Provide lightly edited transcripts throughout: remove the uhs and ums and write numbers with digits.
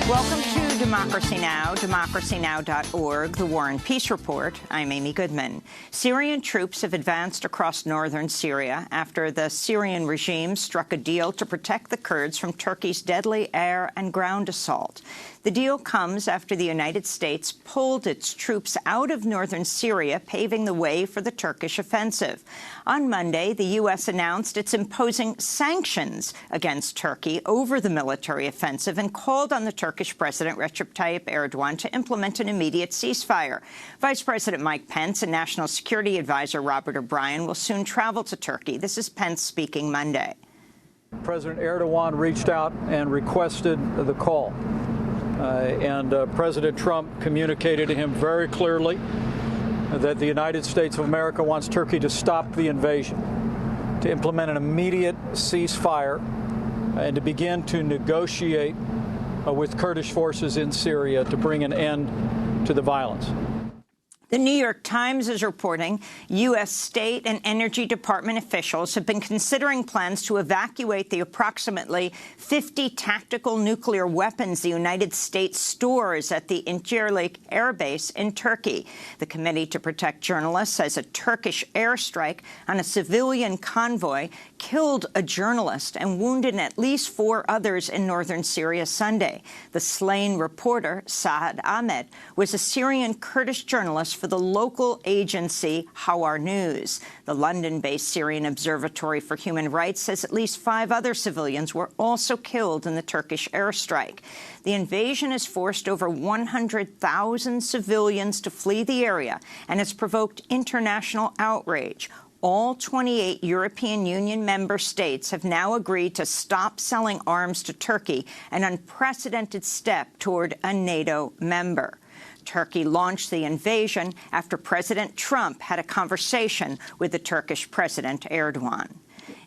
Welcome to Democracy Now!, democracynow.org, the War and Peace Report. I'm Amy Goodman. Syrian troops have advanced across northern Syria after the Syrian regime struck a deal to protect the Kurds from Turkey's deadly air and ground assault. The deal comes after the United States pulled its troops out of northern Syria, paving the way for the Turkish offensive. On Monday, the U.S. announced it's imposing sanctions against Turkey over the military offensive and called on the Turkish President Recep Tayyip Erdogan to implement an immediate ceasefire. Vice President Mike Pence and National Security Advisor Robert O'Brien will soon travel to Turkey. This is Pence speaking Monday. President Erdogan reached out and requested the call. President Trump communicated to him very clearly that the United States of America wants Turkey to stop the invasion, to implement an immediate ceasefire, and to begin to negotiate with Kurdish forces in Syria to bring an end to the violence. The New York Times is reporting U.S. State and Energy Department officials have been considering plans to evacuate the approximately 50 tactical nuclear weapons the United States stores at the Incirlik Air Base in Turkey. The Committee to Protect Journalists says a Turkish airstrike on a civilian convoy killed a journalist and wounded at least 4 others in northern Syria Sunday. The slain reporter, Saad Ahmed, was a Syrian Kurdish journalist for the local agency Hawar News. The London-based Syrian Observatory for Human Rights says at least 5 other civilians were also killed in the Turkish airstrike. The invasion has forced over 100,000 civilians to flee the area and has provoked international outrage. All 28 European Union member states have now agreed to stop selling arms to Turkey, an unprecedented step toward a NATO member. Turkey launched the invasion after President Trump had a conversation with the Turkish President Erdogan.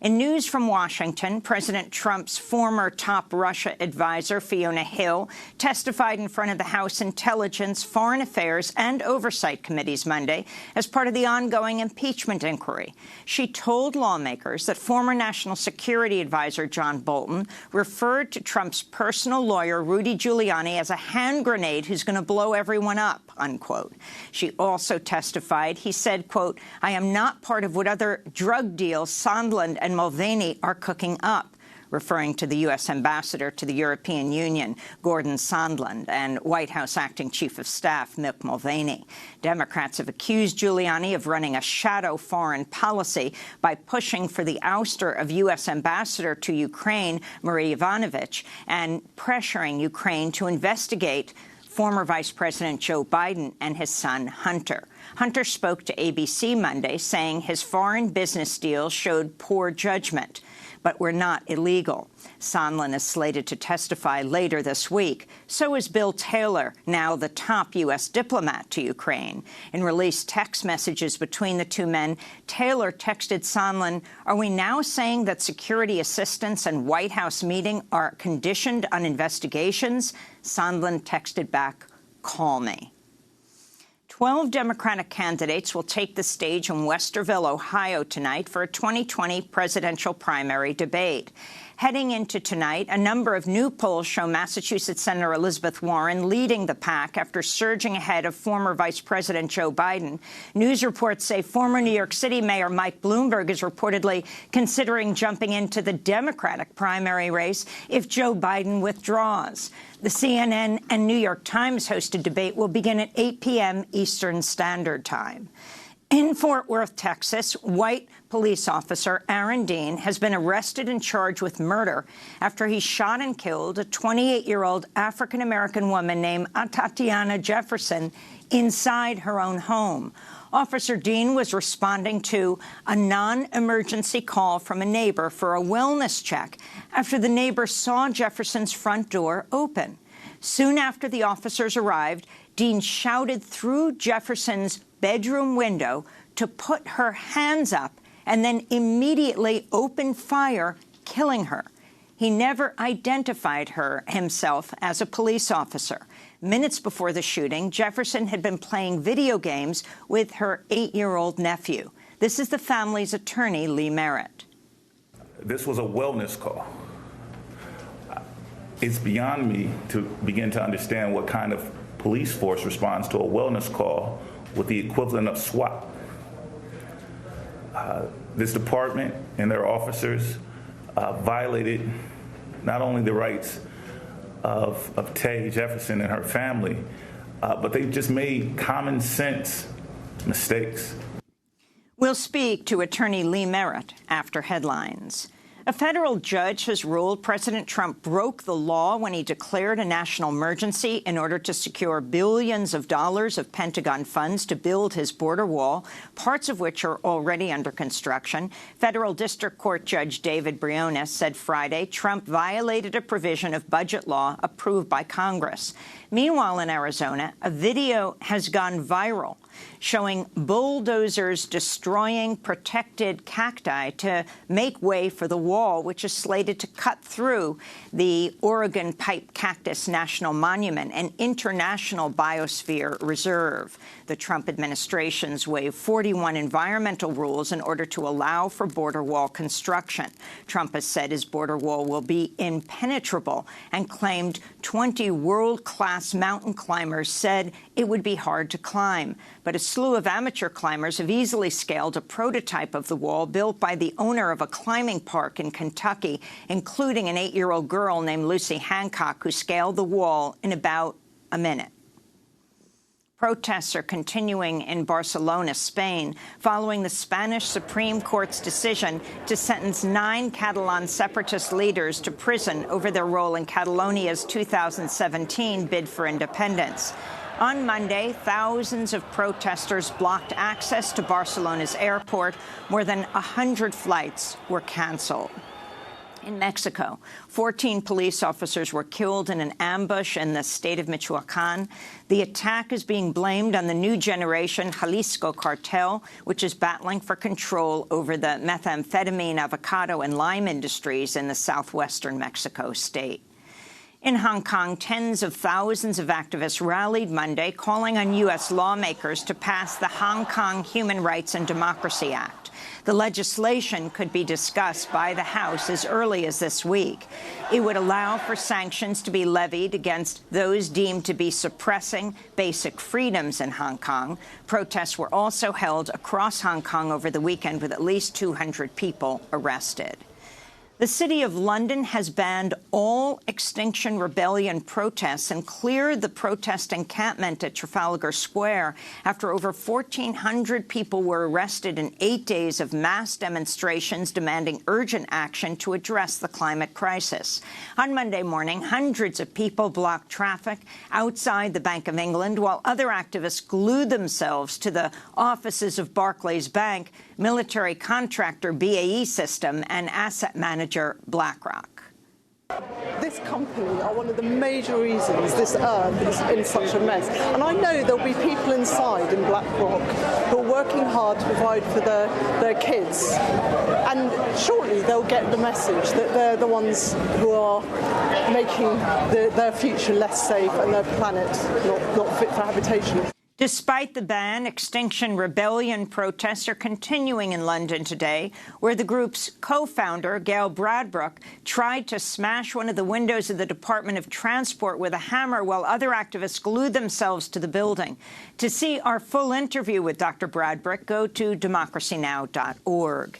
In news from Washington, President Trump's former top Russia advisor, Fiona Hill, testified in front of the House Intelligence, Foreign Affairs and Oversight Committees Monday as part of the ongoing impeachment inquiry. She told lawmakers that former National Security Advisor John Bolton referred to Trump's personal lawyer, Rudy Giuliani, as a hand grenade who's going to blow everyone up, unquote. She also testified, he said, quote, "I am not part of what other drug deals Sondland and Mulvaney are cooking up," referring to the U.S. ambassador to the European Union, Gordon Sondland, and White House acting chief of staff, Mick Mulvaney. Democrats have accused Giuliani of running a shadow foreign policy by pushing for the ouster of U.S. ambassador to Ukraine, Marie Yovanovitch, and pressuring Ukraine to investigate former Vice President Joe Biden and his son, Hunter. Hunter spoke to ABC Monday, saying his foreign business deals showed poor judgment, but were not illegal. Sondland is slated to testify later this week. So is Bill Taylor, now the top U.S. diplomat to Ukraine. In released text messages between the two men, Taylor texted Sondland, "Are we now saying that security assistance and White House meeting are conditioned on investigations?" Sondland texted back, "Call me." 12 Democratic candidates will take the stage in Westerville, Ohio tonight for a 2020 presidential primary debate. Heading into tonight, a number of new polls show Massachusetts Senator Elizabeth Warren leading the pack after surging ahead of former Vice President Joe Biden. News reports say former New York City Mayor Mike Bloomberg is reportedly considering jumping into the Democratic primary race if Joe Biden withdraws. The CNN and New York Times hosted debate will begin at 8 p.m. Eastern Standard Time. In Fort Worth, Texas, white police officer Aaron Dean has been arrested and charged with murder after he shot and killed a 28-year-old African-American woman named Tatiana Jefferson inside her own home. Officer Dean was responding to a non-emergency call from a neighbor for a wellness check after the neighbor saw Jefferson's front door open. Soon after the officers arrived, Dean shouted through Jefferson's bedroom window to put her hands up and then immediately opened fire, killing her. He never identified himself as a police officer. Minutes before the shooting, Jefferson had been playing video games with her 8-year-old nephew. This is the family's attorney, Lee Merritt. This was a wellness call. It's beyond me to begin to understand what kind of police force responds to a wellness call with the equivalent of SWAT. This department and their officers violated not only the rights of Tay Jefferson and her family, but they just made common sense mistakes. We'll speak to attorney Lee Merritt after headlines. A federal judge has ruled President Trump broke the law when he declared a national emergency in order to secure billions of dollars of Pentagon funds to build his border wall, parts of which are already under construction. Federal District Court Judge David Briones said Friday Trump violated a provision of budget law approved by Congress. Meanwhile, in Arizona, a video has gone viral showing bulldozers destroying protected cacti to make way for the wall, which is slated to cut through the Oregon Pipe Cactus National Monument, an international biosphere reserve. The Trump administration's waived 41 environmental rules in order to allow for border wall construction. Trump has said his border wall will be impenetrable and claimed 20 world-class mountain climbers said it would be hard to climb. But a slew of amateur climbers have easily scaled a prototype of the wall built by the owner of a climbing park in Kentucky, including an 8-year-old girl named Lucy Hancock, who scaled the wall in about a minute. Protests are continuing in Barcelona, Spain, following the Spanish Supreme Court's decision to sentence 9 Catalan separatist leaders to prison over their role in Catalonia's 2017 bid for independence. On Monday, thousands of protesters blocked access to Barcelona's airport. More than 100 flights were canceled. In Mexico, 14 police officers were killed in an ambush in the state of Michoacan. The attack is being blamed on the new generation Jalisco cartel, which is battling for control over the methamphetamine, avocado, and lime industries in the southwestern Mexico state. In Hong Kong, tens of thousands of activists rallied Monday, calling on U.S. lawmakers to pass the Hong Kong Human Rights and Democracy Act. The legislation could be discussed by the House as early as this week. It would allow for sanctions to be levied against those deemed to be suppressing basic freedoms in Hong Kong. Protests were also held across Hong Kong over the weekend, with at least 200 people arrested. The City of London has banned all Extinction Rebellion protests and cleared the protest encampment at Trafalgar Square after over 1,400 people were arrested in 8 days of mass demonstrations demanding urgent action to address the climate crisis. On Monday morning, hundreds of people blocked traffic outside the Bank of England, while other activists glued themselves to the offices of Barclays Bank, military contractor BAE System, and asset manager BlackRock. This company are one of the major reasons this earth is in such a mess. And I know there'll be people inside in BlackRock who are working hard to provide for their kids. And shortly they'll get the message that they're the ones who are making their future less safe and their planet not fit for habitation. Despite the ban, Extinction Rebellion protests are continuing in London today, where the group's co-founder, Gail Bradbrook, tried to smash one of the windows of the Department of Transport with a hammer while other activists glued themselves to the building. To see our full interview with Dr. Bradbrook, go to democracynow.org.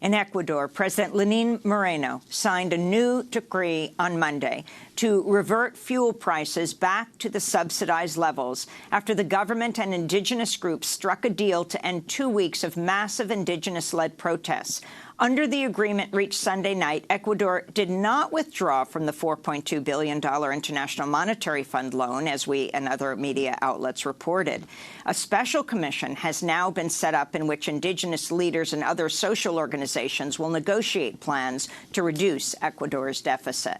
In Ecuador, President Lenin Moreno signed a new decree on Monday to revert fuel prices back to the subsidized levels after the government and indigenous groups struck a deal to end 2 weeks of massive indigenous-led protests. Under the agreement reached Sunday night, Ecuador did not withdraw from the $4.2 billion International Monetary Fund loan, as we and other media outlets reported. A special commission has now been set up in which indigenous leaders and other social organizations will negotiate plans to reduce Ecuador's deficit.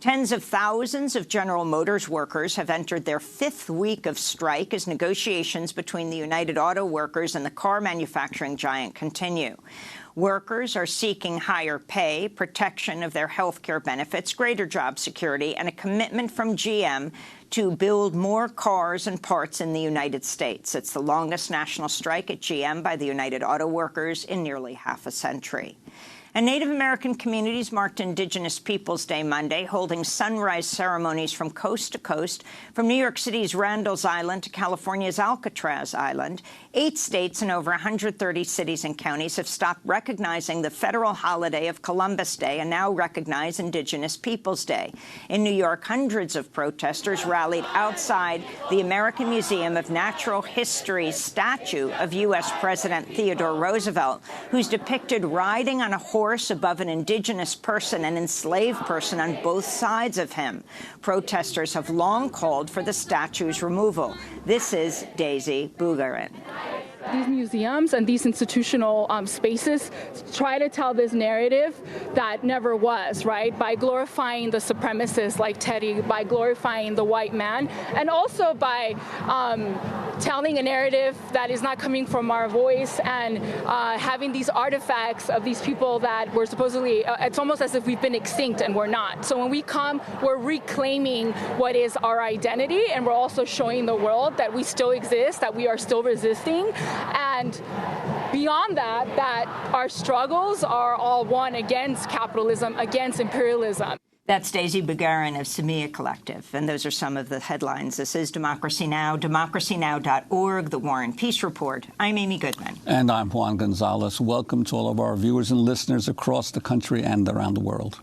Tens of thousands of General Motors workers have entered their 5th week of strike as negotiations between the United Auto Workers and the car manufacturing giant continue. Workers are seeking higher pay, protection of their health care benefits, greater job security, and a commitment from GM to build more cars and parts in the United States. It's the longest national strike at GM by the United Auto Workers in nearly half a century. And Native American communities marked Indigenous Peoples Day Monday, holding sunrise ceremonies from coast to coast, from New York City's Randall's Island to California's Alcatraz Island. 8 states and over 130 cities and counties have stopped recognizing the federal holiday of Columbus Day and now recognize Indigenous Peoples Day. In New York, hundreds of protesters rallied outside the American Museum of Natural History's statue of U.S. President Theodore Roosevelt, who's depicted riding on a horse above an indigenous person and enslaved person on both sides of him. Protesters have long called for the statue's removal. This is Daisy Bugarin. These museums and these institutional spaces try to tell this narrative that never was, right? By glorifying the supremacists like Teddy, by glorifying the white man, and also by telling a narrative that is not coming from our voice and having these artifacts of these people that were supposedly, it's almost as if we've been extinct and we're not. So when we come, we're reclaiming what is our identity, and we're also showing the world that we still exist, that we are still resisting. And beyond that, that our struggles are all one against capitalism, against imperialism. That's Daisy Bugarin of Samia Collective, and those are some of the headlines. This is Democracy Now!, democracynow.org, The War and Peace Report. I'm Amy Goodman. And I'm Juan Gonzalez. Welcome to all of our viewers and listeners across the country and around the world.